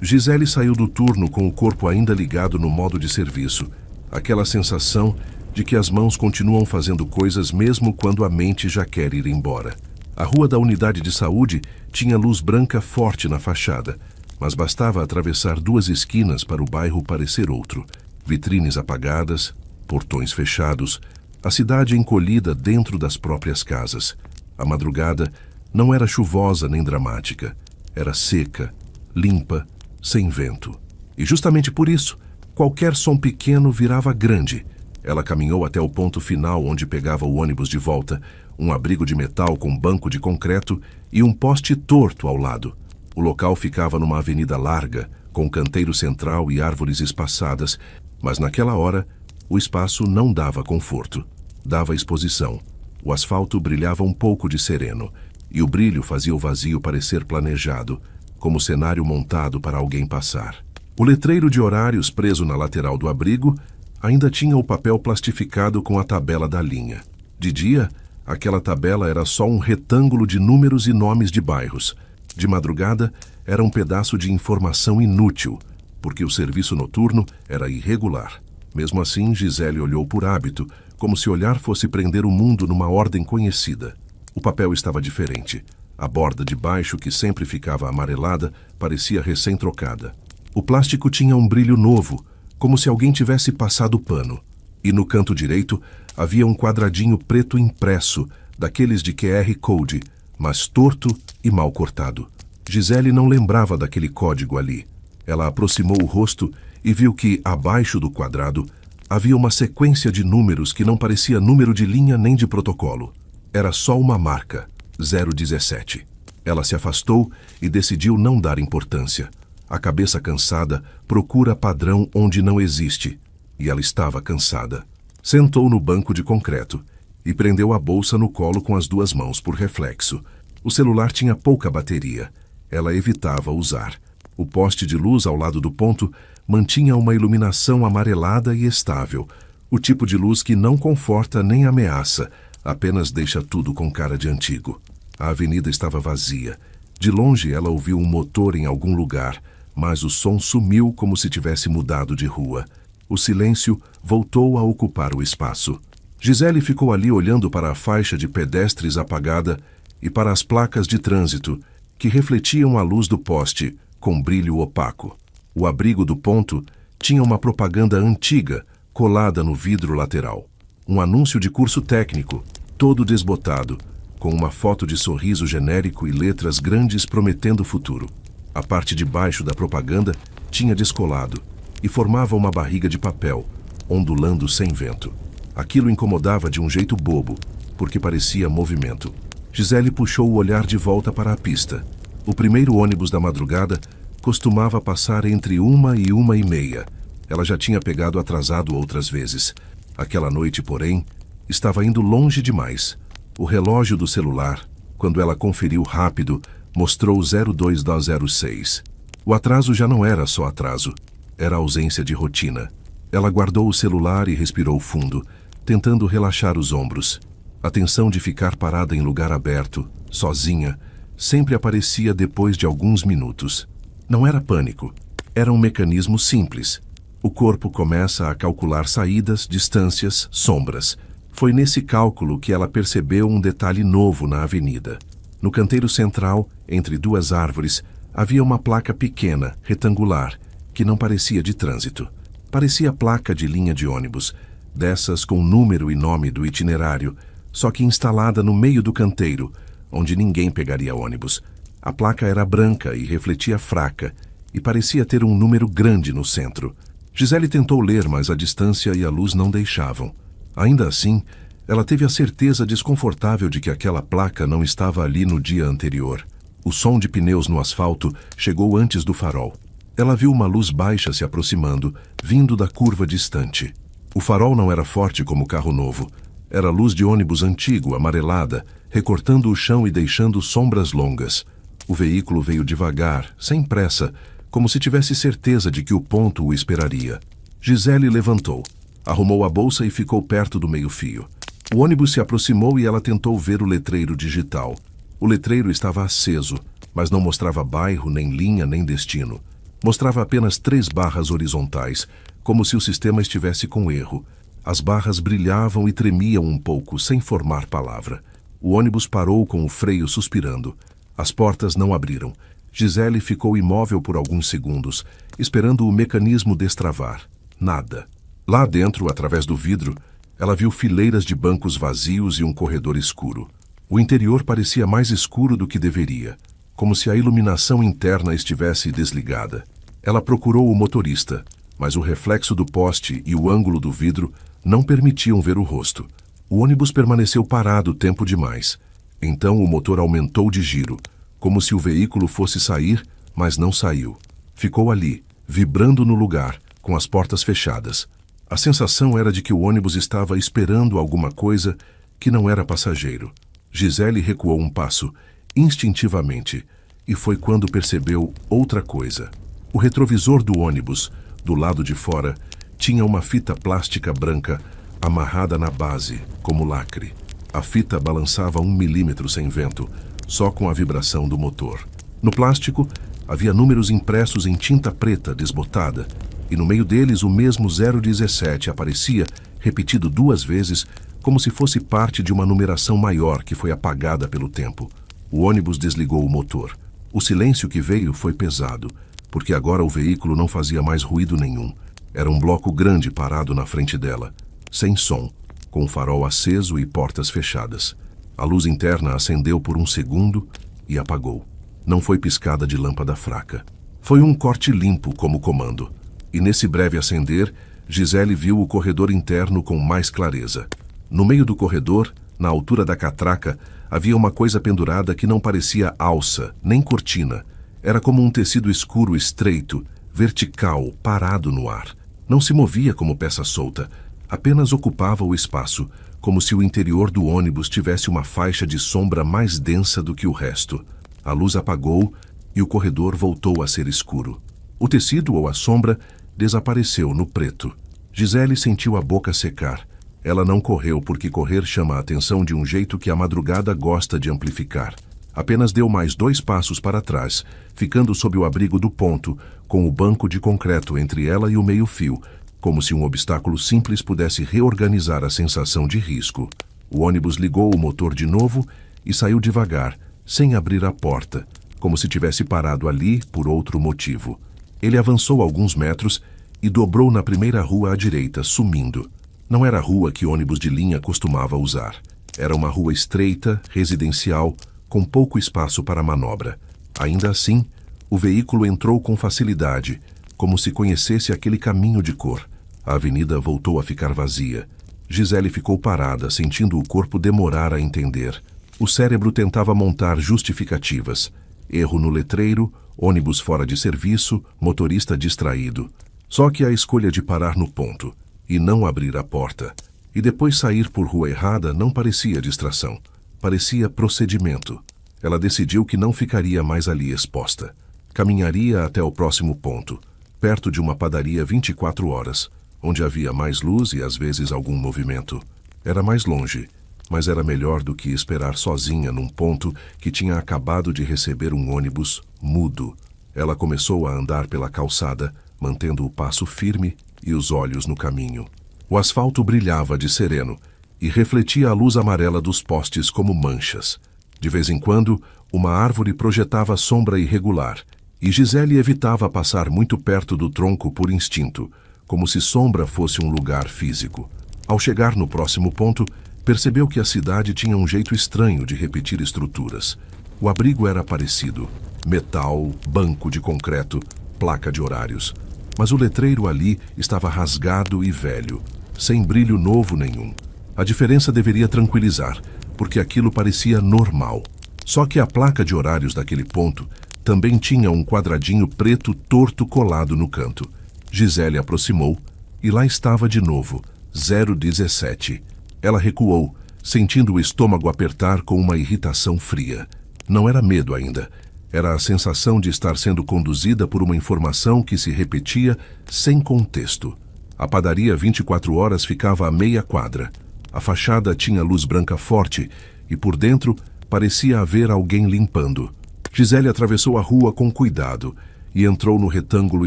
Gisele saiu do turno com o corpo ainda ligado no modo de serviço. Aquela sensação de que as mãos continuam fazendo coisas mesmo quando a mente já quer ir embora. A rua da unidade de saúde tinha luz branca forte na fachada, mas bastava atravessar 2 esquinas para o bairro parecer outro. Vitrines apagadas, portões fechados, a cidade encolhida dentro das próprias casas. A madrugada não era chuvosa nem dramática. Era seca, limpa, sem vento. E justamente por isso, qualquer som pequeno virava grande. Ela caminhou até o ponto final onde pegava o ônibus de volta, um abrigo de metal com banco de concreto e um poste torto ao lado. O local ficava numa avenida larga, com canteiro central e árvores espaçadas, mas naquela hora, o espaço não dava conforto. Dava exposição. O asfalto brilhava um pouco de sereno, e o brilho fazia o vazio parecer planejado, como cenário montado para alguém passar. O letreiro de horários preso na lateral do abrigo ainda tinha o papel plastificado com a tabela da linha. De dia, aquela tabela era só um retângulo de números e nomes de bairros. De madrugada, era um pedaço de informação inútil, porque o serviço noturno era irregular. Mesmo assim, Gisele olhou por hábito, como se olhar fosse prender o mundo numa ordem conhecida. O papel estava diferente. A borda de baixo, que sempre ficava amarelada, parecia recém-trocada. O plástico tinha um brilho novo, como se alguém tivesse passado pano. E no canto direito havia um quadradinho preto impresso, daqueles de QR Code, mas torto e mal cortado. Gisele não lembrava daquele código ali. Ela aproximou o rosto e viu que, abaixo do quadrado, havia uma sequência de números que não parecia número de linha nem de protocolo. Era só uma marca, 017. Ela se afastou e decidiu não dar importância. A cabeça cansada procura padrão onde não existe. E ela estava cansada. Sentou no banco de concreto e prendeu a bolsa no colo com as 2 mãos por reflexo. O celular tinha pouca bateria. Ela evitava usar. O poste de luz ao lado do ponto mantinha uma iluminação amarelada e estável. O tipo de luz que não conforta nem ameaça, apenas deixa tudo com cara de antigo. A avenida estava vazia. De longe ela ouviu um motor em algum lugar, mas o som sumiu como se tivesse mudado de rua. O silêncio voltou a ocupar o espaço. Gisele ficou ali olhando para a faixa de pedestres apagada e para as placas de trânsito, que refletiam a luz do poste, com brilho opaco. O abrigo do ponto tinha uma propaganda antiga, colada no vidro lateral. Um anúncio de curso técnico, todo desbotado, com uma foto de sorriso genérico e letras grandes prometendo o futuro. A parte de baixo da propaganda tinha descolado e formava uma barriga de papel, ondulando sem vento. Aquilo incomodava de um jeito bobo, porque parecia movimento. Gisele puxou o olhar de volta para a pista. O primeiro ônibus da madrugada costumava passar entre 1 e 1:30. Ela já tinha pegado atrasado outras vezes. Aquela noite, porém, estava indo longe demais. O relógio do celular, quando ela conferiu rápido, mostrou 02:06. O atraso já não era só atraso, era ausência de rotina. Ela guardou o celular e respirou fundo, tentando relaxar os ombros. A tensão de ficar parada em lugar aberto, sozinha, sempre aparecia depois de alguns minutos. Não era pânico, era um mecanismo simples. O corpo começa a calcular saídas, distâncias, sombras. Foi nesse cálculo que ela percebeu um detalhe novo na avenida. No canteiro central, entre 2 árvores, havia uma placa pequena, retangular, que não parecia de trânsito. Parecia placa de linha de ônibus, dessas com número e nome do itinerário, só que instalada no meio do canteiro, onde ninguém pegaria ônibus. A placa era branca e refletia fraca, e parecia ter um número grande no centro. Gisele tentou ler, mas a distância e a luz não deixavam. Ainda assim, ela teve a certeza desconfortável de que aquela placa não estava ali no dia anterior. O som de pneus no asfalto chegou antes do farol. Ela viu uma luz baixa se aproximando, vindo da curva distante. O farol não era forte como o carro novo. Era luz de ônibus antigo, amarelada, recortando o chão e deixando sombras longas. O veículo veio devagar, sem pressa, como se tivesse certeza de que o ponto o esperaria. Gisele levantou, arrumou a bolsa e ficou perto do meio-fio. O ônibus se aproximou e ela tentou ver o letreiro digital. O letreiro estava aceso, mas não mostrava bairro, nem linha, nem destino. Mostrava apenas 3 barras horizontais, como se o sistema estivesse com erro. As barras brilhavam e tremiam um pouco, sem formar palavra. O ônibus parou com o freio suspirando. As portas não abriram. Gisele ficou imóvel por alguns segundos, esperando o mecanismo destravar. Nada. Lá dentro, através do vidro, ela viu fileiras de bancos vazios e um corredor escuro. O interior parecia mais escuro do que deveria, como se a iluminação interna estivesse desligada. Ela procurou o motorista, mas o reflexo do poste e o ângulo do vidro não permitiam ver o rosto. O ônibus permaneceu parado tempo demais. Então o motor aumentou de giro, como se o veículo fosse sair, mas não saiu. Ficou ali, vibrando no lugar, com as portas fechadas. A sensação era de que o ônibus estava esperando alguma coisa que não era passageiro. Gisele recuou um passo, instintivamente, e foi quando percebeu outra coisa. O retrovisor do ônibus, do lado de fora, tinha uma fita plástica branca amarrada na base, como lacre. A fita balançava 1 milímetro sem vento, só com a vibração do motor. No plástico, havia números impressos em tinta preta desbotada, e no meio deles o mesmo 017 aparecia, repetido 2 vezes, como se fosse parte de uma numeração maior que foi apagada pelo tempo. O ônibus desligou o motor. O silêncio que veio foi pesado, porque agora o veículo não fazia mais ruído nenhum. Era um bloco grande parado na frente dela, sem som, com o farol aceso e portas fechadas. A luz interna acendeu por um segundo e apagou. Não foi piscada de lâmpada fraca. Foi um corte limpo como comando. E nesse breve acender, Gisele viu o corredor interno com mais clareza. No meio do corredor, na altura da catraca, havia uma coisa pendurada que não parecia alça, nem cortina. Era como um tecido escuro estreito, vertical, parado no ar. Não se movia como peça solta, apenas ocupava o espaço, como se o interior do ônibus tivesse uma faixa de sombra mais densa do que o resto. A luz apagou e o corredor voltou a ser escuro. O tecido ou a sombra desapareceu no preto. Gisele sentiu a boca secar. Ela não correu porque correr chama a atenção de um jeito que a madrugada gosta de amplificar. Apenas deu mais 2 passos para trás, ficando sob o abrigo do ponto, com o banco de concreto entre ela e o meio-fio, como se um obstáculo simples pudesse reorganizar a sensação de risco. O ônibus ligou o motor de novo e saiu devagar, sem abrir a porta, como se tivesse parado ali por outro motivo. Ele avançou alguns metros e dobrou na primeira rua à direita, sumindo. Não era a rua que ônibus de linha costumava usar. Era uma rua estreita, residencial, com pouco espaço para manobra. Ainda assim, o veículo entrou com facilidade, como se conhecesse aquele caminho de cor. A avenida voltou a ficar vazia. Gisele ficou parada, sentindo o corpo demorar a entender. O cérebro tentava montar justificativas. Erro no letreiro, ônibus fora de serviço, motorista distraído. Só que a escolha de parar no ponto e não abrir a porta, e depois sair por rua errada não parecia distração. Parecia procedimento. Ela decidiu que não ficaria mais ali exposta. Caminharia até o próximo ponto, perto de uma padaria 24 horas, onde havia mais luz e às vezes algum movimento. Era mais longe, mas era melhor do que esperar sozinha num ponto que tinha acabado de receber um ônibus mudo. Ela começou a andar pela calçada, mantendo o passo firme e os olhos no caminho. O asfalto brilhava de sereno e refletia a luz amarela dos postes como manchas. De vez em quando, uma árvore projetava sombra irregular, e Gisele evitava passar muito perto do tronco por instinto, como se sombra fosse um lugar físico. Ao chegar no próximo ponto, percebeu que a cidade tinha um jeito estranho de repetir estruturas. O abrigo era parecido: metal, banco de concreto, placa de horários. Mas o letreiro ali estava rasgado e velho, sem brilho novo nenhum. A diferença deveria tranquilizar, porque aquilo parecia normal. Só que a placa de horários daquele ponto também tinha um quadradinho preto torto colado no canto. Gisele aproximou e lá estava de novo, 017. Ela recuou, sentindo o estômago apertar com uma irritação fria. Não era medo ainda. Era a sensação de estar sendo conduzida por uma informação que se repetia sem contexto. A padaria 24 horas ficava a meia quadra. A fachada tinha luz branca forte e por dentro parecia haver alguém limpando. Gisele atravessou a rua com cuidado e entrou no retângulo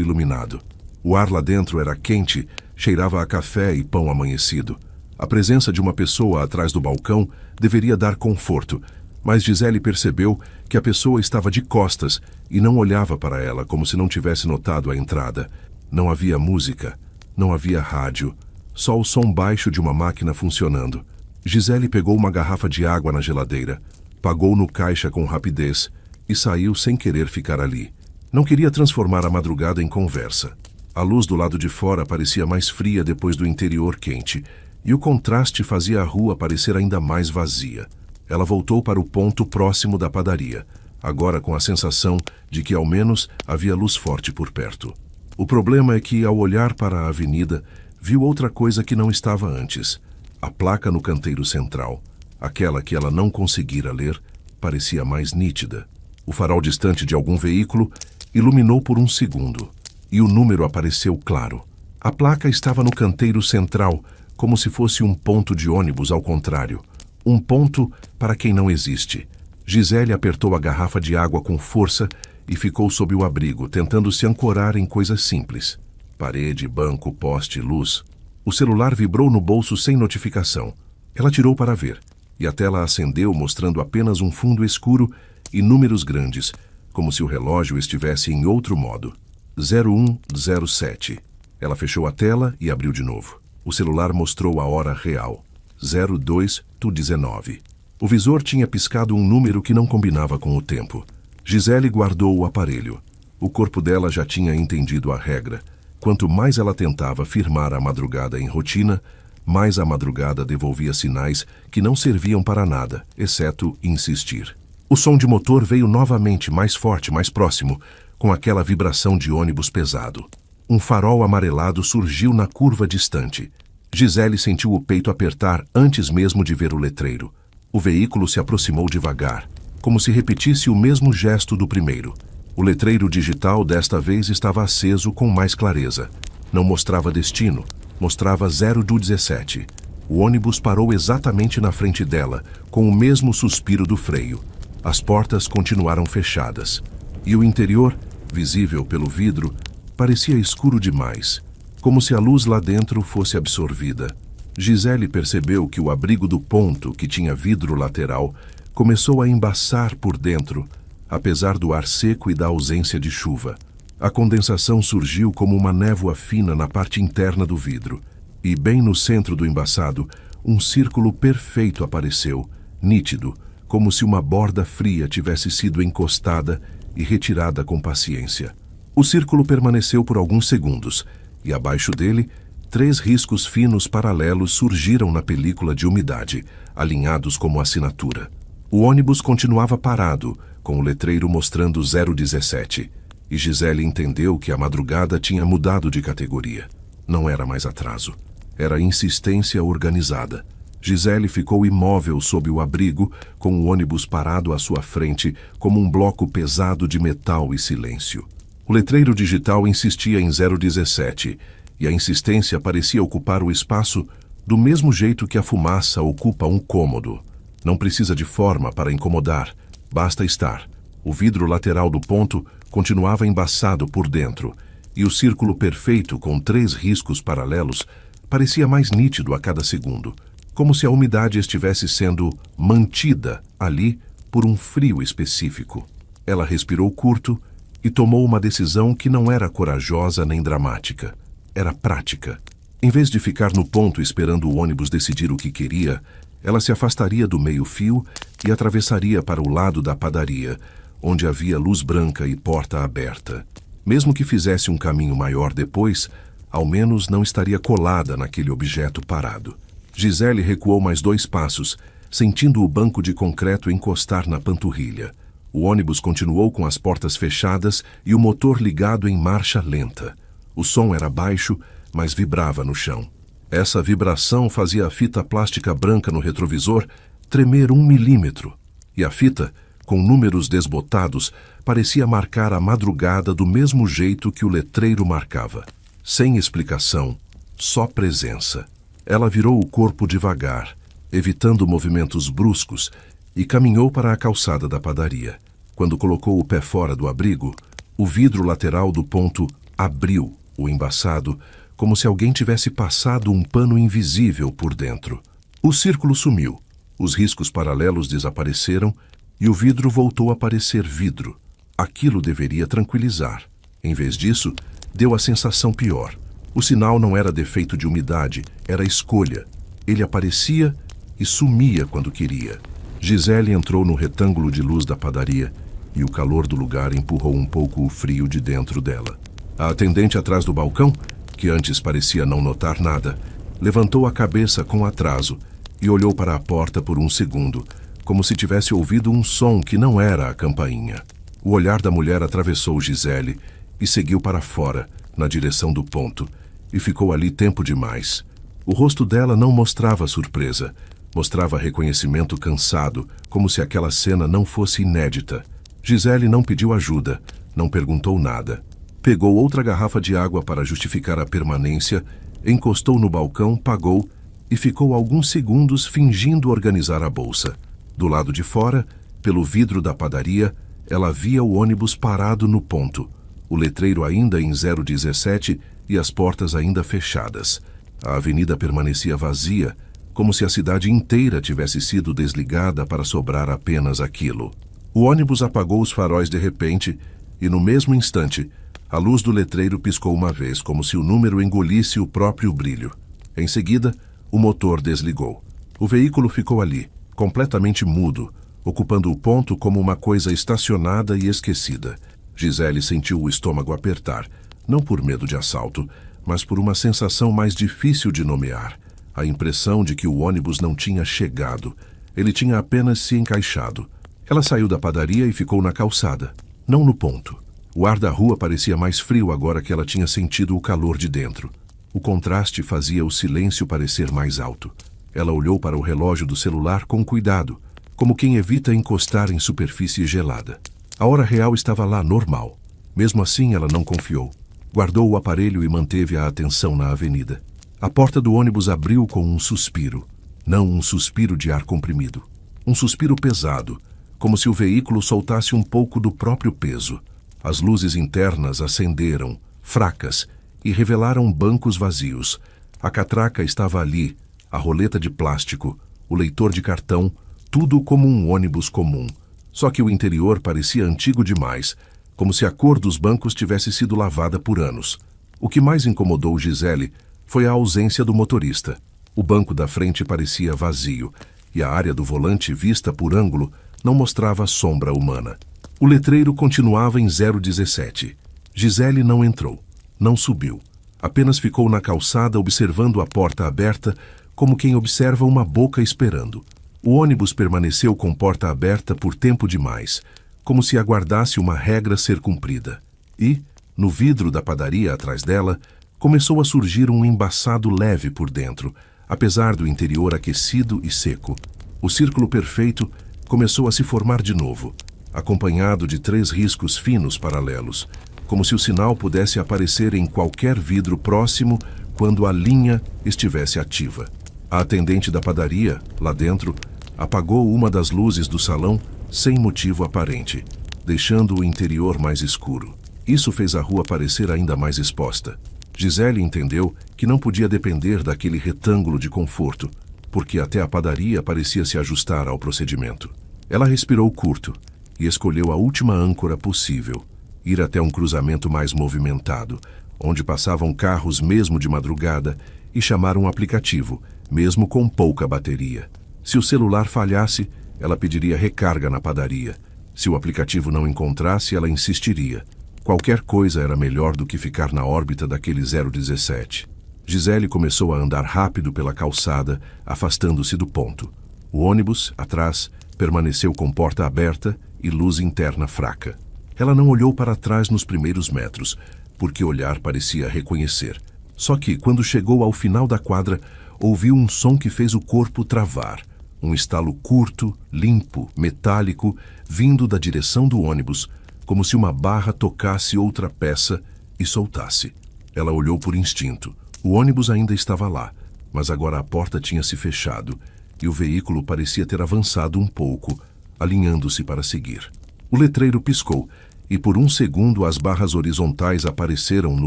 iluminado. O ar lá dentro era quente, cheirava a café e pão amanhecido. A presença de uma pessoa atrás do balcão deveria dar conforto, mas Gisele percebeu que a pessoa estava de costas e não olhava para ela como se não tivesse notado a entrada. Não havia música, não havia rádio, só o som baixo de uma máquina funcionando. Gisele pegou uma garrafa de água na geladeira, pagou no caixa com rapidez e saiu sem querer ficar ali. Não queria transformar a madrugada em conversa. A luz do lado de fora parecia mais fria depois do interior quente, e o contraste fazia a rua parecer ainda mais vazia. Ela voltou para o ponto próximo da padaria, agora com a sensação de que ao menos havia luz forte por perto. O problema é que, ao olhar para a avenida, viu outra coisa que não estava antes. A placa no canteiro central, aquela que ela não conseguira ler, parecia mais nítida. O farol distante de algum veículo iluminou por um segundo, e o número apareceu claro. A placa estava no canteiro central, como se fosse um ponto de ônibus ao contrário. Um ponto para quem não existe. Gisele apertou a garrafa de água com força e ficou sob o abrigo, tentando se ancorar em coisas simples. Parede, banco, poste, luz. O celular vibrou no bolso sem notificação. Ela tirou para ver, e a tela acendeu mostrando apenas um fundo escuro e números grandes, como se o relógio estivesse em outro modo. 0107. Ela fechou a tela e abriu de novo. O celular mostrou a hora real. 02:19. O visor tinha piscado um número que não combinava com o tempo. Gisele guardou o aparelho. O corpo dela já tinha entendido a regra. Quanto mais ela tentava firmar a madrugada em rotina, mais a madrugada devolvia sinais que não serviam para nada, exceto insistir. O som de motor veio novamente, mais forte, mais próximo, com aquela vibração de ônibus pesado. Um farol amarelado surgiu na curva distante. Gisele sentiu o peito apertar antes mesmo de ver o letreiro. O veículo se aproximou devagar, como se repetisse o mesmo gesto do primeiro. O letreiro digital desta vez estava aceso com mais clareza. Não mostrava destino, mostrava 0:17. O ônibus parou exatamente na frente dela, com o mesmo suspiro do freio. As portas continuaram fechadas, e o interior, visível pelo vidro, parecia escuro demais, como se a luz lá dentro fosse absorvida. Gisele percebeu que o abrigo do ponto, que tinha vidro lateral, começou a embaçar por dentro, apesar do ar seco e da ausência de chuva. A condensação surgiu como uma névoa fina na parte interna do vidro, e bem no centro do embaçado, um círculo perfeito apareceu, nítido, como se uma borda fria tivesse sido encostada e retirada com paciência. O círculo permaneceu por alguns segundos, e abaixo dele, 3 riscos finos paralelos surgiram na película de umidade, alinhados como assinatura. O ônibus continuava parado, com o letreiro mostrando 017, e Gisele entendeu que a madrugada tinha mudado de categoria. Não era mais atraso. Era insistência organizada. Gisele ficou imóvel sob o abrigo, com o ônibus parado à sua frente, como um bloco pesado de metal e silêncio. O letreiro digital insistia em 017, e a insistência parecia ocupar o espaço do mesmo jeito que a fumaça ocupa um cômodo. Não precisa de forma para incomodar, basta estar. O vidro lateral do ponto continuava embaçado por dentro, e o círculo perfeito com 3 riscos paralelos parecia mais nítido a cada segundo, como se a umidade estivesse sendo mantida ali por um frio específico. Ela respirou curto e tomou uma decisão que não era corajosa nem dramática. Era prática. Em vez de ficar no ponto esperando o ônibus decidir o que queria, ela se afastaria do meio-fio e atravessaria para o lado da padaria, onde havia luz branca e porta aberta. Mesmo que fizesse um caminho maior depois, ao menos não estaria colada naquele objeto parado. Gisele recuou mais 2 passos, sentindo o banco de concreto encostar na panturrilha. O ônibus continuou com as portas fechadas e o motor ligado em marcha lenta. O som era baixo, mas vibrava no chão. Essa vibração fazia a fita plástica branca no retrovisor tremer 1 milímetro, e a fita, com números desbotados, parecia marcar a madrugada do mesmo jeito que o letreiro marcava. Sem explicação, só presença. Ela virou o corpo devagar, evitando movimentos bruscos, e caminhou para a calçada da padaria. Quando colocou o pé fora do abrigo, O vidro lateral do ponto abriu, o embaçado, como se alguém tivesse passado um pano invisível por dentro. O círculo sumiu, os riscos paralelos desapareceram e o vidro voltou a parecer vidro. Aquilo deveria tranquilizar. Em vez disso, deu a sensação pior. O sinal não era defeito de umidade, era escolha. Ele aparecia e sumia quando queria. Gisele entrou no retângulo de luz da padaria e o calor do lugar empurrou um pouco o frio de dentro dela. A atendente atrás do balcão, que antes parecia não notar nada, levantou a cabeça com atraso e olhou para a porta por um segundo, como se tivesse ouvido um som que não era a campainha. O olhar da mulher atravessou Gisele e seguiu para fora, na direção do ponto, e ficou ali tempo demais. O rosto dela não mostrava surpresa, mostrava reconhecimento cansado, como se aquela cena não fosse inédita. Gisele não pediu ajuda, não perguntou nada. Pegou outra garrafa de água para justificar a permanência, encostou no balcão, pagou e ficou alguns segundos fingindo organizar a bolsa. Do lado de fora, pelo vidro da padaria, ela via o ônibus parado no ponto, o letreiro ainda em 017 e as portas ainda fechadas. A avenida permanecia vazia, como se a cidade inteira tivesse sido desligada para sobrar apenas aquilo. O ônibus apagou os faróis de repente e, no mesmo instante, a luz do letreiro piscou uma vez, como se o número engolisse o próprio brilho. Em seguida, o motor desligou. O veículo ficou ali, completamente mudo, ocupando o ponto como uma coisa estacionada e esquecida. Gisele sentiu o estômago apertar, não por medo de assalto, mas por uma sensação mais difícil de nomear. A impressão de que o ônibus não tinha chegado. Ele tinha apenas se encaixado. Ela saiu da padaria e ficou na calçada, não no ponto. O ar da rua parecia mais frio agora que ela tinha sentido o calor de dentro. O contraste fazia o silêncio parecer mais alto. Ela olhou para o relógio do celular com cuidado, como quem evita encostar em superfície gelada. A hora real estava lá normal. Mesmo assim, ela não confiou. Guardou o aparelho e manteve a atenção na avenida. A porta do ônibus abriu com um suspiro. Não um suspiro de ar comprimido. Um suspiro pesado, como se o veículo soltasse um pouco do próprio peso. As luzes internas acenderam, fracas, e revelaram bancos vazios. A catraca estava ali, a roleta de plástico, o leitor de cartão, tudo como um ônibus comum. Só que o interior parecia antigo demais, como se a cor dos bancos tivesse sido lavada por anos. O que mais incomodou Gisele foi a ausência do motorista. O banco da frente parecia vazio, e a área do volante, vista por ângulo, não mostrava sombra humana. O letreiro continuava em 017. Gisele não entrou, não subiu. Apenas ficou na calçada observando a porta aberta, como quem observa uma boca esperando. O ônibus permaneceu com porta aberta por tempo demais, como se aguardasse uma regra ser cumprida. E, no vidro da padaria atrás dela, começou a surgir um embaçado leve por dentro, apesar do interior aquecido e seco. O círculo perfeito começou a se formar de novo, acompanhado de 3 riscos finos paralelos, como se o sinal pudesse aparecer em qualquer vidro próximo quando a linha estivesse ativa. A atendente da padaria, lá dentro, apagou uma das luzes do salão sem motivo aparente, deixando o interior mais escuro. Isso fez a rua parecer ainda mais exposta. Gisele entendeu que não podia depender daquele retângulo de conforto, porque até a padaria parecia se ajustar ao procedimento. Ela respirou curto e escolheu a última âncora possível, ir até um cruzamento mais movimentado, onde passavam carros mesmo de madrugada, e chamar um aplicativo, mesmo com pouca bateria. Se o celular falhasse, ela pediria recarga na padaria. Se o aplicativo não encontrasse, ela insistiria. Qualquer coisa era melhor do que ficar na órbita daquele 017. Gisele começou a andar rápido pela calçada, afastando-se do ponto. O ônibus, atrás, permaneceu com porta aberta e luz interna fraca. Ela não olhou para trás nos primeiros metros, porque olhar parecia reconhecer. Só que, quando chegou ao final da quadra, ouviu um som que fez o corpo travar. Um estalo curto, limpo, metálico, vindo da direção do ônibus, como se uma barra tocasse outra peça e soltasse. Ela olhou por instinto. O ônibus ainda estava lá, mas agora a porta tinha se fechado e o veículo parecia ter avançado um pouco, alinhando-se para seguir. O letreiro piscou e por um segundo as barras horizontais apareceram no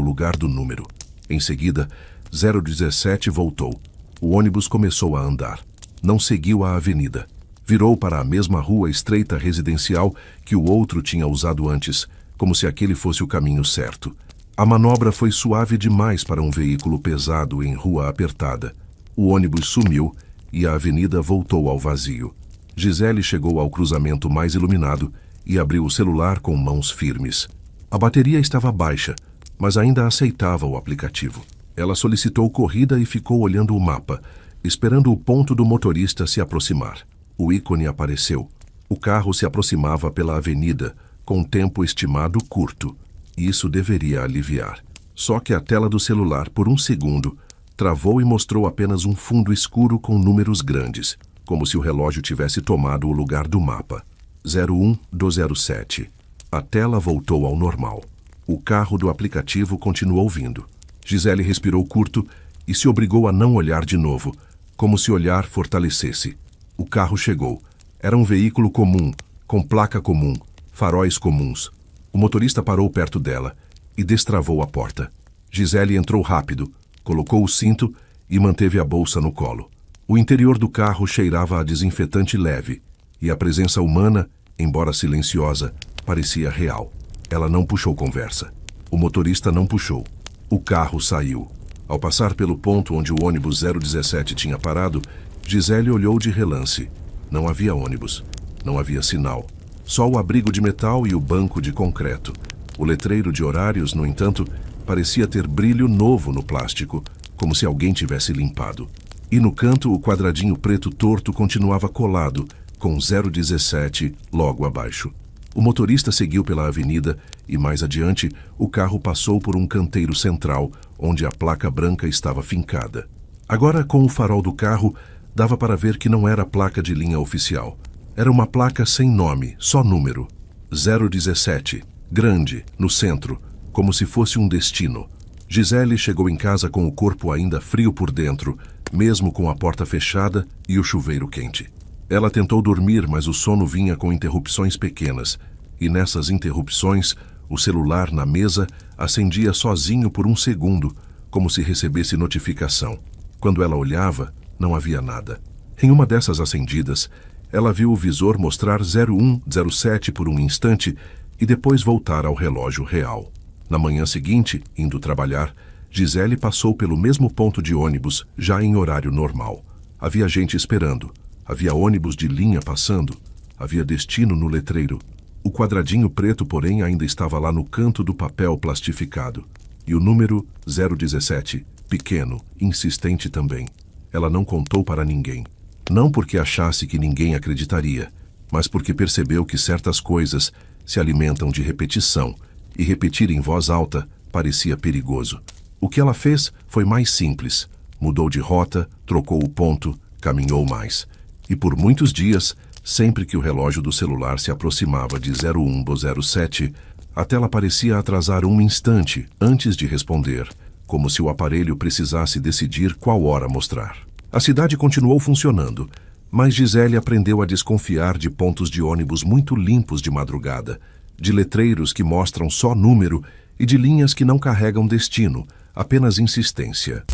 lugar do número. Em seguida, 017 voltou. O ônibus começou a andar. Não seguiu a avenida. Virou para a mesma rua estreita residencial que o outro tinha usado antes, como se aquele fosse o caminho certo. A manobra foi suave demais para um veículo pesado em rua apertada. O ônibus sumiu e a avenida voltou ao vazio. Gisele chegou ao cruzamento mais iluminado e abriu o celular com mãos firmes. A bateria estava baixa, mas ainda aceitava o aplicativo. Ela solicitou corrida e ficou olhando o mapa, esperando o ponto do motorista se aproximar. O ícone apareceu. O carro se aproximava pela avenida, com tempo estimado curto. Isso deveria aliviar. Só que a tela do celular, por um segundo, travou e mostrou apenas um fundo escuro com números grandes, como se o relógio tivesse tomado o lugar do mapa. 01 do 07. A tela voltou ao normal. O carro do aplicativo continuou vindo. Gisele respirou curto e se obrigou a não olhar de novo, como se olhar fortalecesse. O carro chegou. Era um veículo comum, com placa comum, faróis comuns. O motorista parou perto dela e destravou a porta. Gisele entrou rápido, colocou o cinto e manteve a bolsa no colo. O interior do carro cheirava a desinfetante leve, e a presença humana, embora silenciosa, parecia real. Ela não puxou conversa. O motorista não puxou. O carro saiu. Ao passar pelo ponto onde o ônibus 017 tinha parado, Gisele olhou de relance. Não havia ônibus. Não havia sinal. Só o abrigo de metal e o banco de concreto. O letreiro de horários, no entanto, parecia ter brilho novo no plástico, como se alguém tivesse limpado. E no canto, o quadradinho preto torto continuava colado, com 017 logo abaixo. O motorista seguiu pela avenida e, mais adiante, o carro passou por um canteiro central, onde a placa branca estava fincada. Agora, com o farol do carro, dava para ver que não era placa de linha oficial. Era uma placa sem nome, só número. 017, grande, no centro, como se fosse um destino. Gisele chegou em casa com o corpo ainda frio por dentro, mesmo com a porta fechada e o chuveiro quente. Ela tentou dormir, mas o sono vinha com interrupções pequenas, e nessas interrupções, o celular na mesa acendia sozinho por um segundo, como se recebesse notificação. Quando ela olhava, não havia nada. Em uma dessas acendidas, ela viu o visor mostrar 0107 por um instante e depois voltar ao relógio real. Na manhã seguinte, indo trabalhar, Gisele passou pelo mesmo ponto de ônibus, já em horário normal. Havia gente esperando. Havia ônibus de linha passando. Havia destino no letreiro. O quadradinho preto, porém, ainda estava lá no canto do papel plastificado. E o número 017, pequeno, insistente também. Ela não contou para ninguém. Não porque achasse que ninguém acreditaria, mas porque percebeu que certas coisas se alimentam de repetição, e repetir em voz alta parecia perigoso. O que ela fez foi mais simples. Mudou de rota, trocou o ponto, caminhou mais. E por muitos dias, sempre que o relógio do celular se aproximava de 01 do 07, a tela parecia atrasar um instante antes de responder, como se o aparelho precisasse decidir qual hora mostrar. A cidade continuou funcionando, mas Gisele aprendeu a desconfiar de pontos de ônibus muito limpos de madrugada, de letreiros que mostram só número e de linhas que não carregam destino, apenas insistência.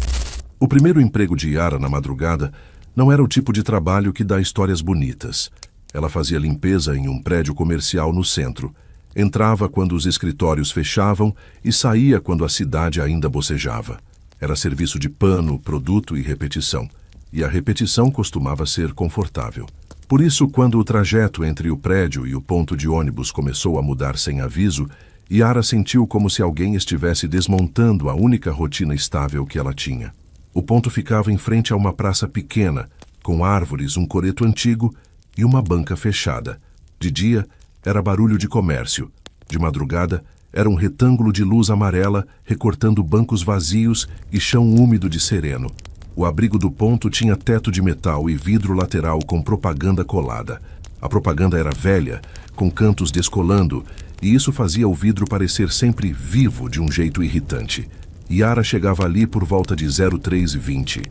O primeiro emprego de Yara na madrugada não era o tipo de trabalho que dá histórias bonitas. Ela fazia limpeza em um prédio comercial no centro. Entrava quando os escritórios fechavam e saía quando a cidade ainda bocejava. Era serviço de pano, produto e repetição. E a repetição costumava ser confortável. Por isso, quando o trajeto entre o prédio e o ponto de ônibus começou a mudar sem aviso, Yara sentiu como se alguém estivesse desmontando a única rotina estável que ela tinha. O ponto ficava em frente a uma praça pequena, com árvores, um coreto antigo e uma banca fechada. De dia, era barulho de comércio. De madrugada, era um retângulo de luz amarela recortando bancos vazios e chão úmido de sereno. O abrigo do ponto tinha teto de metal e vidro lateral com propaganda colada. A propaganda era velha, com cantos descolando, e isso fazia o vidro parecer sempre vivo de um jeito irritante. Yara chegava ali por volta de 03:20.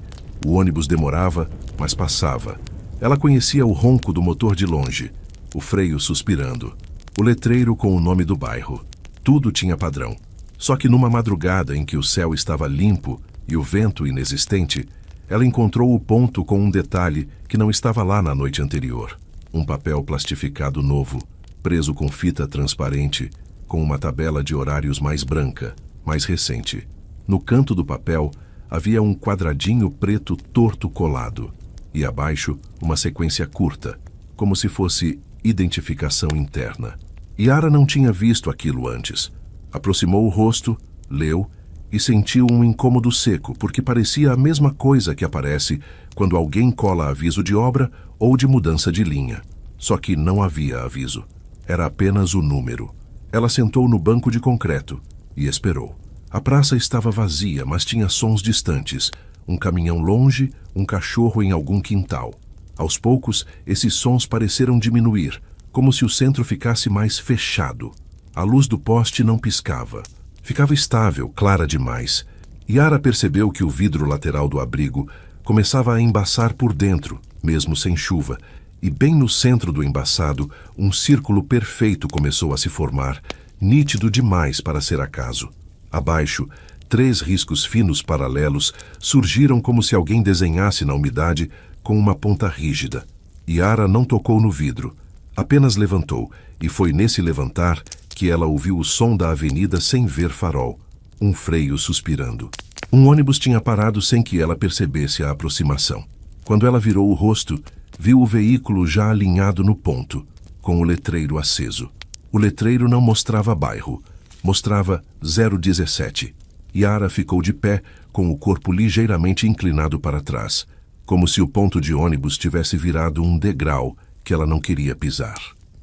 O ônibus demorava, mas passava. Ela conhecia o ronco do motor de longe, o freio suspirando. o letreiro com o nome do bairro. Tudo tinha padrão. Só que numa madrugada em que o céu estava limpo e o vento inexistente, ela encontrou o ponto com um detalhe que não estava lá na noite anterior. Um papel plastificado novo, preso com fita transparente, com uma tabela de horários mais branca, mais recente. No canto do papel havia um quadradinho preto torto colado, e abaixo uma sequência curta, como se fosse identificação interna. Yara não tinha visto aquilo antes. Aproximou o rosto, leu e sentiu um incômodo seco, porque parecia a mesma coisa que aparece quando alguém cola aviso de obra ou de mudança de linha. Só que não havia aviso. Era apenas o número. Ela sentou no banco de concreto e esperou. A praça estava vazia, mas tinha sons distantes. Um caminhão longe, um cachorro em algum quintal. Aos poucos, esses sons pareceram diminuir, como se o centro ficasse mais fechado. A luz do poste não piscava. Ficava estável, clara demais. Yara percebeu que o vidro lateral do abrigo começava a embaçar por dentro, mesmo sem chuva, e bem no centro do embaçado, um círculo perfeito começou a se formar, nítido demais para ser acaso. Abaixo, 3 riscos finos paralelos surgiram como se alguém desenhasse na umidade com uma ponta rígida. Yara não tocou no vidro, apenas levantou, e foi nesse levantar que ela ouviu o som da avenida sem ver farol, um freio suspirando. Um ônibus tinha parado sem que ela percebesse a aproximação. Quando ela virou o rosto, viu o veículo já alinhado no ponto, com o letreiro aceso. O letreiro não mostrava bairro, mostrava 017. Yara ficou de pé, com o corpo ligeiramente inclinado para trás, como se o ponto de ônibus tivesse virado um degrau que ela não queria pisar.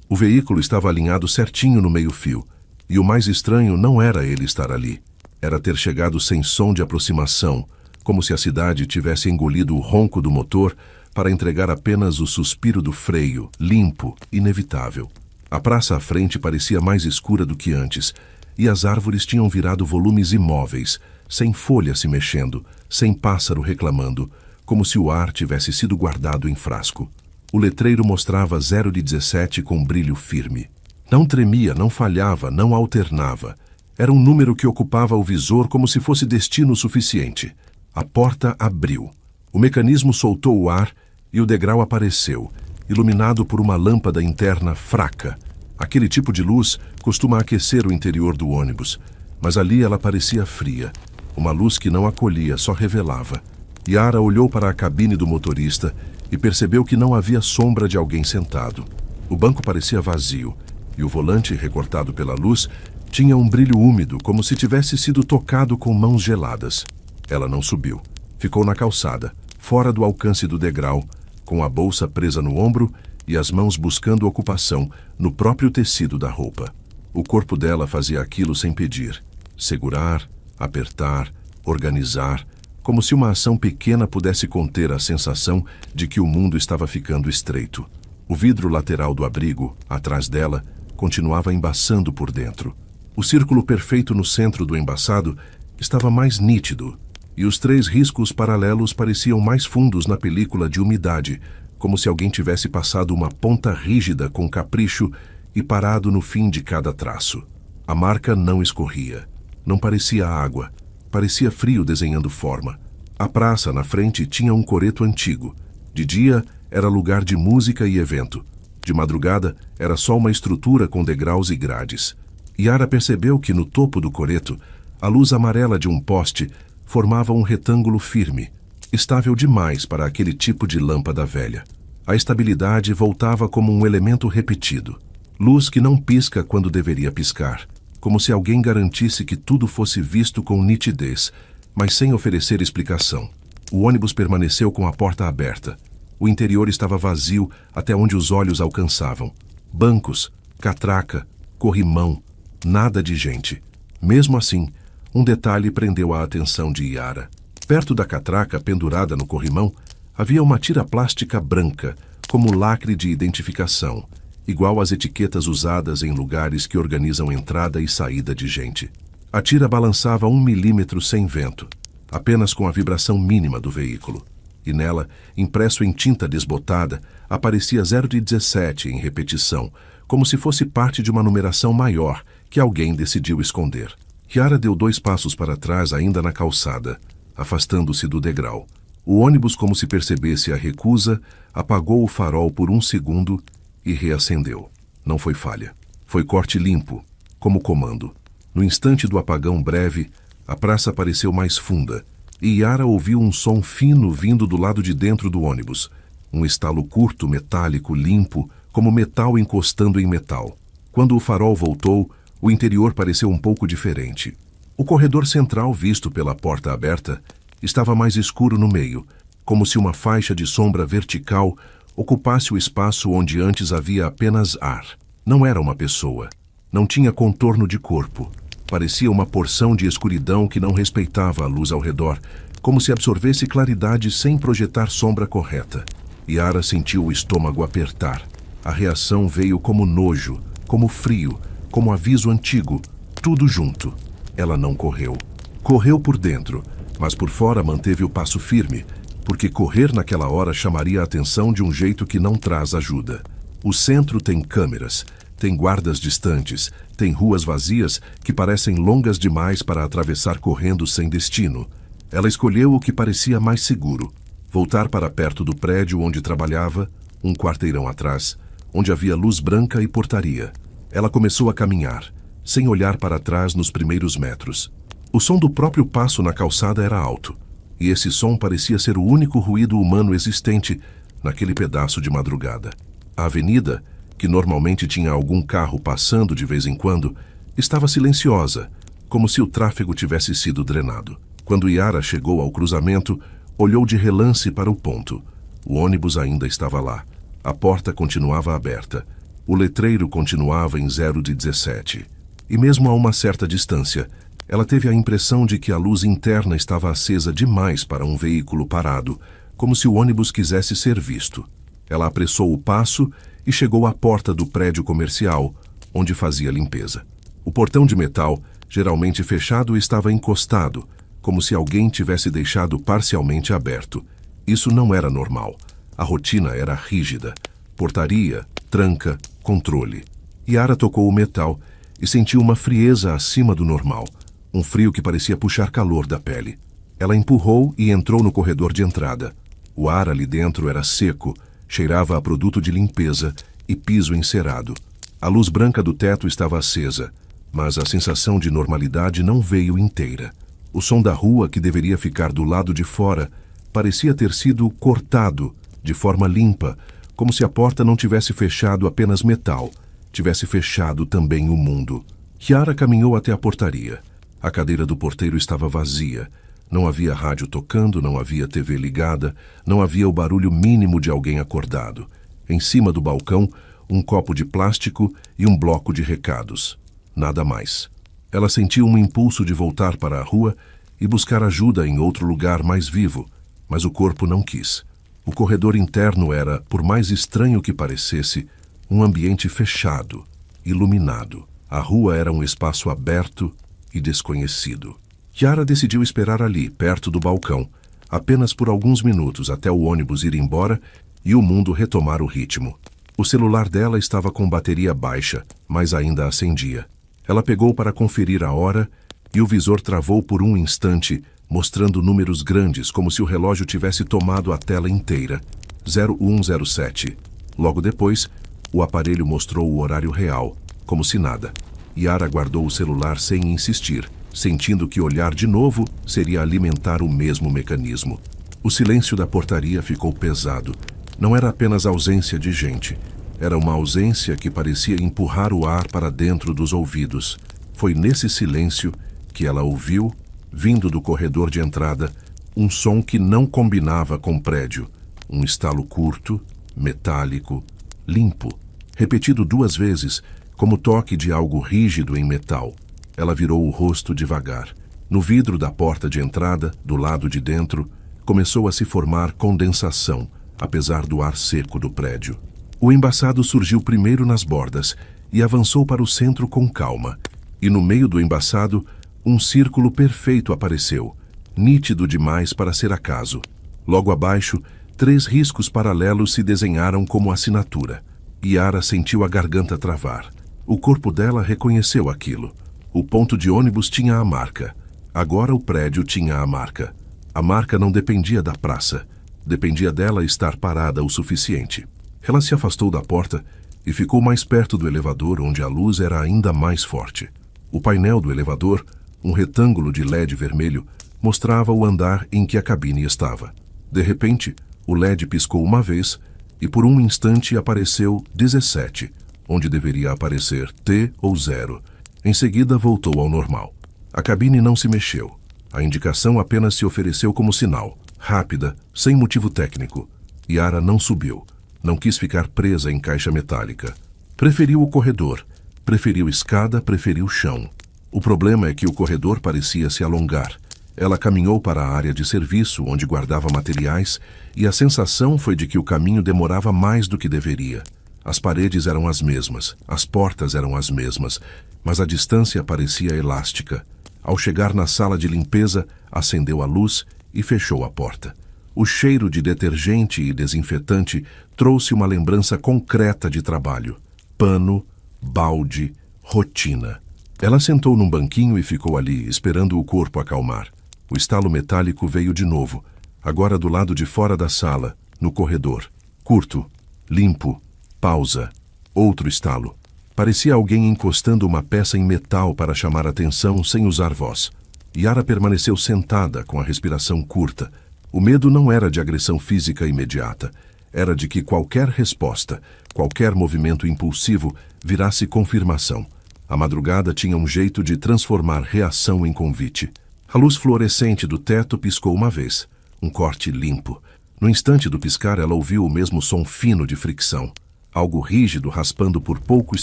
O veículo estava alinhado certinho no meio-fio, e o mais estranho não era ele estar ali. Era ter chegado sem som de aproximação, como se a cidade tivesse engolido o ronco do motor para entregar apenas o suspiro do freio, limpo, inevitável. A praça à frente parecia mais escura do que antes, e as árvores tinham virado volumes imóveis, sem folha se mexendo, sem pássaro reclamando, como se o ar tivesse sido guardado em frasco. O letreiro mostrava 017 com brilho firme. Não tremia, não falhava, não alternava. Era um número que ocupava o visor como se fosse destino suficiente. A porta abriu. O mecanismo soltou o ar e o degrau apareceu, iluminado por uma lâmpada interna fraca. Aquele tipo de luz costuma aquecer o interior do ônibus, mas ali ela parecia fria. Uma luz que não acolhia, só revelava. Yara olhou para a cabine do motorista e percebeu que não havia sombra de alguém sentado. O banco parecia vazio, e o volante, recortado pela luz, tinha um brilho úmido, como se tivesse sido tocado com mãos geladas. Ela não subiu. Ficou na calçada, fora do alcance do degrau, com a bolsa presa no ombro e as mãos buscando ocupação no próprio tecido da roupa. O corpo dela fazia aquilo sem pedir. Segurar, apertar, organizar, como se uma ação pequena pudesse conter a sensação de que o mundo estava ficando estreito. O vidro lateral do abrigo, atrás dela, continuava embaçando por dentro. O círculo perfeito no centro do embaçado estava mais nítido, e os 3 riscos paralelos pareciam mais fundos na película de umidade, como se alguém tivesse passado uma ponta rígida com capricho e parado no fim de cada traço. A marca não escorria. Não parecia água. Parecia frio desenhando forma. A praça na frente tinha um coreto antigo. De dia, era lugar de música e evento. De madrugada, era só uma estrutura com degraus e grades. Yara percebeu que no topo do coreto, a luz amarela de um poste formava um retângulo firme, estável demais para aquele tipo de lâmpada velha. A estabilidade voltava como um elemento repetido. Luz que não pisca quando deveria piscar, como se alguém garantisse que tudo fosse visto com nitidez, mas sem oferecer explicação. O ônibus permaneceu com a porta aberta. O interior estava vazio até onde os olhos alcançavam. Bancos, catraca, corrimão, nada de gente. Mesmo assim, um detalhe prendeu a atenção de Yara. Perto da catraca, pendurada no corrimão, havia uma tira plástica branca, como lacre de identificação, igual às etiquetas usadas em lugares que organizam entrada e saída de gente. A tira balançava 1 milímetro sem vento, apenas com a vibração mínima do veículo. E nela, impresso em tinta desbotada, aparecia 017 em repetição, como se fosse parte de uma numeração maior que alguém decidiu esconder. Chiara deu 2 passos para trás ainda na calçada, afastando-se do degrau. O ônibus, como se percebesse a recusa, apagou o farol por 1 segundo e reacendeu. Não foi falha. Foi corte limpo, como comando. No instante do apagão breve, a praça pareceu mais funda, e Chiara ouviu um som fino vindo do lado de dentro do ônibus. Um estalo curto, metálico, limpo, como metal encostando em metal. Quando o farol voltou, o interior pareceu um pouco diferente. O corredor central, visto pela porta aberta, estava mais escuro no meio, como se uma faixa de sombra vertical ocupasse o espaço onde antes havia apenas ar. Não era uma pessoa. Não tinha contorno de corpo. Parecia uma porção de escuridão que não respeitava a luz ao redor, como se absorvesse claridade sem projetar sombra correta. Chiara sentiu o estômago apertar. A reação veio como nojo, como frio, como aviso antigo, tudo junto. Ela não correu. Correu por dentro, mas por fora manteve o passo firme, porque correr naquela hora chamaria a atenção de um jeito que não traz ajuda. O centro tem câmeras, tem guardas distantes, tem ruas vazias que parecem longas demais para atravessar correndo sem destino. Ela escolheu o que parecia mais seguro. Voltar para perto do prédio onde trabalhava, um quarteirão atrás, onde havia luz branca e portaria. Ela começou a caminhar, sem olhar para trás nos primeiros metros. O som do próprio passo na calçada era alto, e esse som parecia ser o único ruído humano existente naquele pedaço de madrugada. A avenida, que normalmente tinha algum carro passando de vez em quando, estava silenciosa, como se o tráfego tivesse sido drenado. Quando Chiara chegou ao cruzamento, olhou de relance para o ponto. O ônibus ainda estava lá. A porta continuava aberta. O letreiro continuava em 0:17. E mesmo a uma certa distância, ela teve a impressão de que a luz interna estava acesa demais para um veículo parado, como se o ônibus quisesse ser visto. Ela apressou o passo e chegou à porta do prédio comercial, onde fazia limpeza. O portão de metal, geralmente fechado, estava encostado, como se alguém tivesse deixado parcialmente aberto. Isso não era normal. A rotina era rígida. Portaria, tranca, controle. Chiara tocou o metal e sentiu uma frieza acima do normal. Um frio que parecia puxar calor da pele. Ela empurrou e entrou no corredor de entrada. O ar ali dentro era seco, cheirava a produto de limpeza e piso encerado. A luz branca do teto estava acesa, mas a sensação de normalidade não veio inteira. O som da rua, que deveria ficar do lado de fora, parecia ter sido cortado de forma limpa, como se a porta não tivesse fechado apenas metal, tivesse fechado também o mundo. Chiara caminhou até a portaria. A cadeira do porteiro estava vazia. Não havia rádio tocando, não havia TV ligada, não havia o barulho mínimo de alguém acordado. Em cima do balcão, um copo de plástico e um bloco de recados. Nada mais. Ela sentiu um impulso de voltar para a rua e buscar ajuda em outro lugar mais vivo, mas o corpo não quis. O corredor interno era, por mais estranho que parecesse, um ambiente fechado, iluminado. A rua era um espaço aberto e desconhecido. Chiara decidiu esperar ali, perto do balcão, apenas por alguns minutos até o ônibus ir embora e o mundo retomar o ritmo. O celular dela estava com bateria baixa, mas ainda acendia. Ela pegou para conferir a hora e o visor travou por um instante, mostrando números grandes, como se o relógio tivesse tomado a tela inteira. 0107. Logo depois, o aparelho mostrou o horário real, como se nada. Chiara guardou o celular sem insistir, sentindo que olhar de novo seria alimentar o mesmo mecanismo. O silêncio da portaria ficou pesado. Não era apenas ausência de gente. Era uma ausência que parecia empurrar o ar para dentro dos ouvidos. Foi nesse silêncio que ela ouviu, vindo do corredor de entrada, um som que não combinava com o prédio. Um estalo curto, metálico, limpo, repetido 2 vezes, como o toque de algo rígido em metal. Ela virou o rosto devagar. No vidro da porta de entrada, do lado de dentro, começou a se formar condensação, apesar do ar seco do prédio. O embaçado surgiu primeiro nas bordas e avançou para o centro com calma. E no meio do embaçado, um círculo perfeito apareceu, nítido demais para ser acaso. Logo abaixo, 3 riscos paralelos se desenharam como assinatura. Yara sentiu a garganta travar. O corpo dela reconheceu aquilo. O ponto de ônibus tinha a marca. Agora o prédio tinha a marca. A marca não dependia da praça. Dependia dela estar parada o suficiente. Ela se afastou da porta e ficou mais perto do elevador, onde a luz era ainda mais forte. O painel do elevador, um retângulo de LED vermelho, mostrava o andar em que a cabine estava. De repente, o LED piscou uma vez e por um instante apareceu 17, onde deveria aparecer T ou 0. Em seguida, voltou ao normal. A cabine não se mexeu. A indicação apenas se ofereceu como sinal, rápida, sem motivo técnico. Yara não subiu. Não quis ficar presa em caixa metálica. Preferiu o corredor. Preferiu escada, preferiu chão. O problema é que o corredor parecia se alongar. Ela caminhou para a área de serviço, onde guardava materiais, e a sensação foi de que o caminho demorava mais do que deveria. As paredes eram as mesmas, as portas eram as mesmas, mas a distância parecia elástica. Ao chegar na sala de limpeza, acendeu a luz e fechou a porta. O cheiro de detergente e desinfetante trouxe uma lembrança concreta de trabalho. Pano, balde, rotina. Ela sentou num banquinho e ficou ali, esperando o corpo acalmar. O estalo metálico veio de novo, agora do lado de fora da sala, no corredor. Curto, limpo, pausa. Outro estalo. Parecia alguém encostando uma peça em metal para chamar atenção sem usar voz. Yara permaneceu sentada, com a respiração curta. O medo não era de agressão física imediata. Era de que qualquer resposta, qualquer movimento impulsivo, virasse confirmação. A madrugada tinha um jeito de transformar reação em convite. A luz fluorescente do teto piscou uma vez. Um corte limpo. No instante do piscar, ela ouviu o mesmo som fino de fricção. Algo rígido raspando por poucos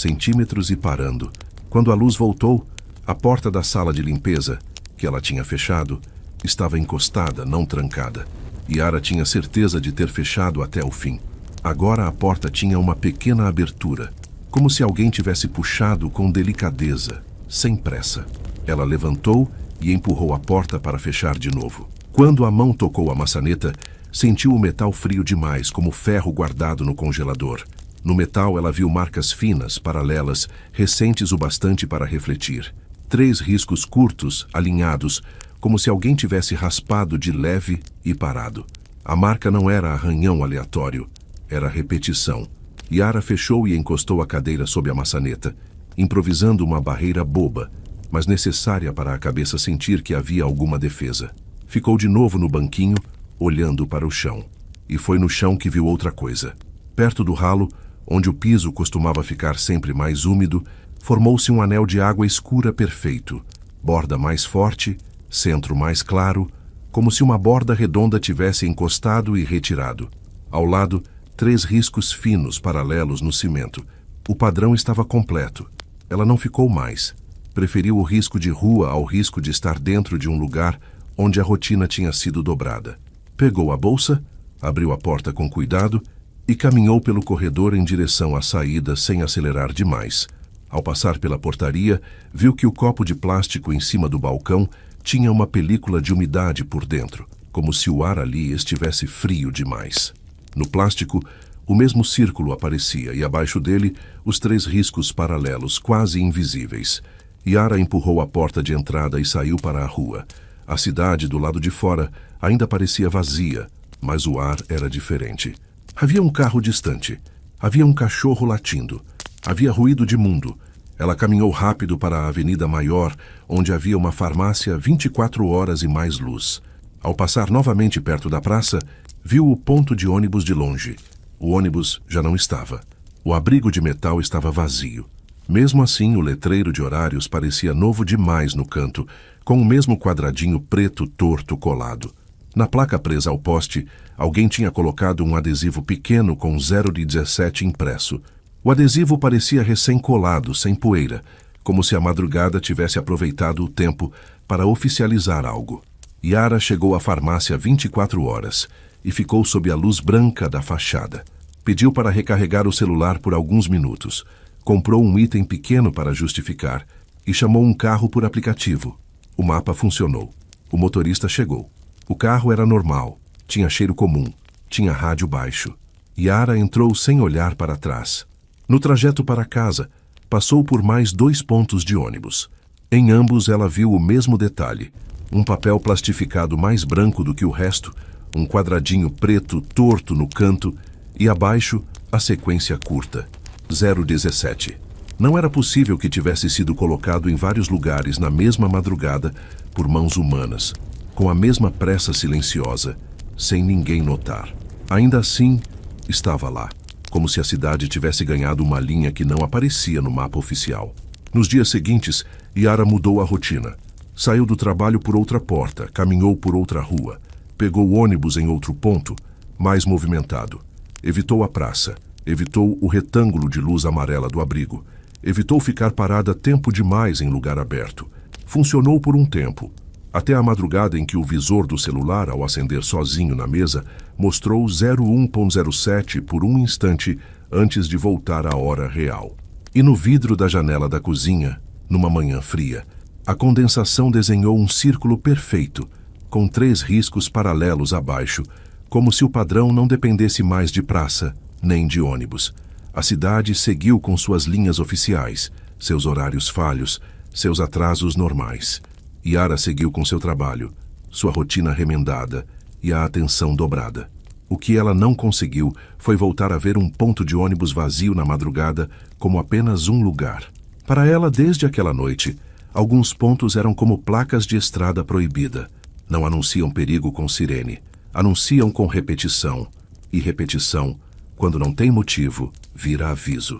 centímetros e parando. Quando a luz voltou, a porta da sala de limpeza, que ela tinha fechado, estava encostada, não trancada. Yara tinha certeza de ter fechado até o fim. Agora a porta tinha uma pequena abertura, como se alguém tivesse puxado com delicadeza, sem pressa. Ela levantou e empurrou a porta para fechar de novo. Quando a mão tocou a maçaneta, sentiu o metal frio demais, como ferro guardado no congelador. No metal, ela viu marcas finas, paralelas, recentes o bastante para refletir. 3 riscos curtos, alinhados, como se alguém tivesse raspado de leve e parado. A marca não era arranhão aleatório, era repetição. Yara fechou e encostou a cadeira sob a maçaneta, improvisando uma barreira boba, mas necessária para a cabeça sentir que havia alguma defesa. Ficou de novo no banquinho, olhando para o chão. E foi no chão que viu outra coisa. Perto do ralo, onde o piso costumava ficar sempre mais úmido, formou-se um anel de água escura perfeito, borda mais forte, centro mais claro, como se uma borda redonda tivesse encostado e retirado. Ao lado, 3 riscos finos paralelos no cimento. O padrão estava completo. Ela não ficou mais. Preferiu o risco de rua ao risco de estar dentro de um lugar onde a rotina tinha sido dobrada. Pegou a bolsa, abriu a porta com cuidado e caminhou pelo corredor em direção à saída sem acelerar demais. Ao passar pela portaria, viu que o copo de plástico em cima do balcão tinha uma película de umidade por dentro, como se o ar ali estivesse frio demais. No plástico, o mesmo círculo aparecia e abaixo dele os 3 riscos paralelos, quase invisíveis. Yara empurrou a porta de entrada e saiu para a rua. A cidade do lado de fora ainda parecia vazia, mas o ar era diferente. Havia um carro distante. Havia um cachorro latindo. Havia ruído de mundo. Ela caminhou rápido para a avenida maior, onde havia uma farmácia 24 horas e mais luz. Ao passar novamente perto da praça, viu o ponto de ônibus de longe. O ônibus já não estava. O abrigo de metal estava vazio. Mesmo assim, o letreiro de horários parecia novo demais no canto, com o mesmo quadradinho preto torto colado. Na placa presa ao poste, alguém tinha colocado um adesivo pequeno com 0/17 impresso. O adesivo parecia recém-colado, sem poeira, como se a madrugada tivesse aproveitado o tempo para oficializar algo. Yara chegou à farmácia 24 horas e ficou sob a luz branca da fachada. Pediu para recarregar o celular por alguns minutos. Comprou um item pequeno para justificar e chamou um carro por aplicativo. O mapa funcionou. O motorista chegou. O carro era normal, tinha cheiro comum, tinha rádio baixo. Yara entrou sem olhar para trás. No trajeto para casa, passou por mais 2 pontos de ônibus. Em ambos ela viu o mesmo detalhe: um papel plastificado mais branco do que o resto, um quadradinho preto torto no canto e abaixo a sequência curta, 017. Não era possível que tivesse sido colocado em vários lugares na mesma madrugada por mãos humanas, com a mesma pressa silenciosa, sem ninguém notar. Ainda assim, estava lá, como se a cidade tivesse ganhado uma linha que não aparecia no mapa oficial. Nos dias seguintes, Yara mudou a rotina. Saiu do trabalho por outra porta, caminhou por outra rua, pegou o ônibus em outro ponto, mais movimentado. Evitou a praça, evitou o retângulo de luz amarela do abrigo, evitou ficar parada tempo demais em lugar aberto. Funcionou por um tempo, até a madrugada em que o visor do celular, ao acender sozinho na mesa, mostrou 01.07 por um instante antes de voltar à hora real. E no vidro da janela da cozinha, numa manhã fria, a condensação desenhou um círculo perfeito, com 3 riscos paralelos abaixo, como se o padrão não dependesse mais de praça, nem de ônibus. A cidade seguiu com suas linhas oficiais, seus horários falhos, seus atrasos normais. Yara seguiu com seu trabalho, sua rotina remendada e a atenção dobrada. O que ela não conseguiu foi voltar a ver um ponto de ônibus vazio na madrugada como apenas um lugar. Para ela, desde aquela noite, alguns pontos eram como placas de estrada proibida. Não anunciam perigo com sirene, anunciam com repetição. E repetição, quando não tem motivo, vira aviso.